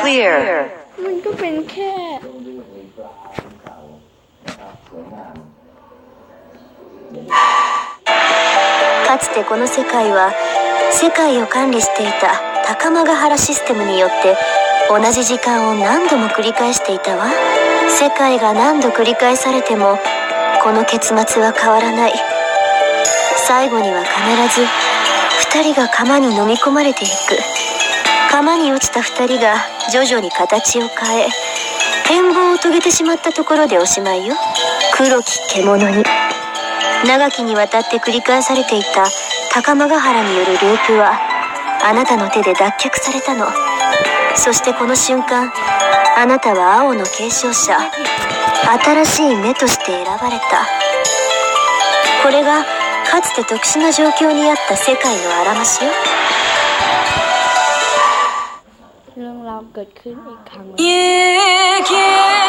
clear มันก็เป็นแค่かつてこの世界は世界を管理していた高間ヶ原システムによって同じ時間を何度も繰り返していたわ。世界が何度繰り返されてもこの結末は変わらない。最後には必ず2人が釜に飲み込まれていく。釜に落ちた2人が徐々に形を変え変貌を遂げてしまったところでおしまいよ。黒き獣に。長きにわたって繰り返されていた高間ヶ原によるループはあなたの手で脱却されたの。そしてこの瞬間あなたは青の継承者、新しい目として選ばれた。これがかつて特殊な状況にあった世界のあらましよ。เรื่องราวเกิดขึ้นอีกครั้ง